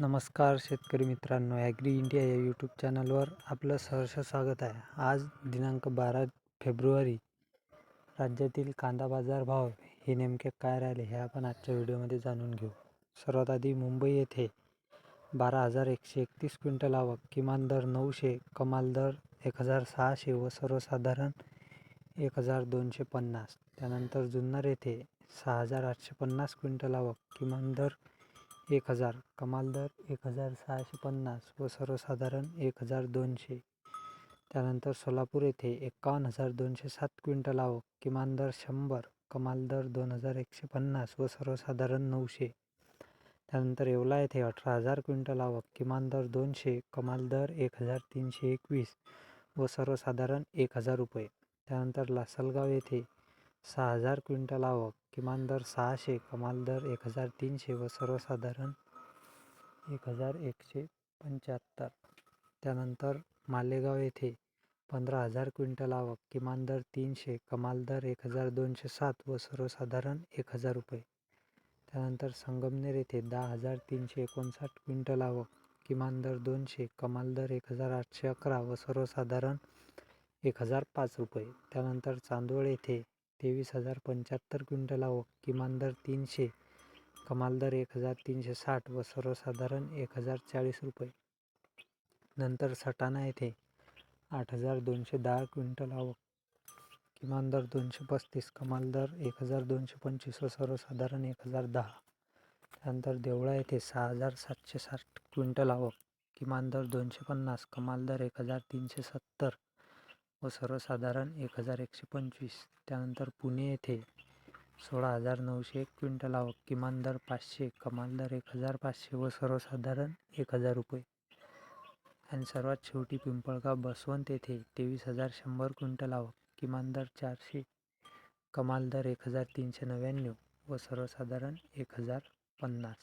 नमस्कार शेतकरी मित्रांनो, ॲग्री इंडिया या यूट्यूब चॅनलवर आपलं सहर्ष स्वागत आहे. आज दिनांक 12 फेब्रुवारी. राज्यातील कांदा बाजार भाव हे नेमके काय राहिले हे आपण आजच्या व्हिडिओमध्ये जाणून घेऊ. सर्वात आधी मुंबई येथे 12,131 क्विंटल आवक, किमान दर 900, कमाल दर 1,600 व सर्वसाधारण 1,250. त्यानंतर जुन्नर येथे 6,850 क्विंटल आवक, किमान दर 1,000, कमाल दर 1,650 व सर्वसाधारण 1,200. त्यानंतर सोलापूर येथे 51,207 क्विंटल आवक, किमान दर 100, कमाल दर 2,150 व सर्वसाधारण 900. त्यानंतर येवला येथे 18,000 क्विंटल आवक, किमान दर 200, कमाल दर 1,321 व सर्वसाधारण 1,000 रुपये. त्यानंतर लासलगाव येथे 6,000 क्विंटल आवक, किमान दर 600, कमाल दर 1,300 व सर्वसाधारण 1,175. त्यानंतर मालेगाव येथे 15,000 क्विंटल आवक, किमान दर 300, कमाल दर 1,207 व सर्वसाधारण 1,000 रुपये. त्यानंतर संगमनेर येथे 10,359 क्विंटल आवक, किमान दर 200, कमाल दर 1,811 व सर्वसाधारण 1,005 रुपये. त्यानंतर चांदवड येथे 23,075 क्विंटल आवक, किमान दर 300, कमाल दर 1,360 व सर्वसाधारण 1,040 रुपये. नंतर सटाणा येथे 8,210 क्विंटल आवक, किमान दर 235, कमाल दर 1,225 व सर्वसाधारण 1,010. त्यानंतर देवळा येथे 6,760 क्विंटल आवक, किमान दर 250, कमाल दर 1,370 व सर्वसाधारण 1,125. त्यानंतर पुणे येथे 16,901 क्विंटल आवक, किमान दर 500, कमाल दर 1,500 व सर्वसाधारण 1,000 रुपये. आणि सर्वात शेवटी पिंपळगाव बसवंत येथे 23,100 क्विंटल आवक, किमान दर 400, कमाल दर 1,399 व सर्वसाधारण 1,050.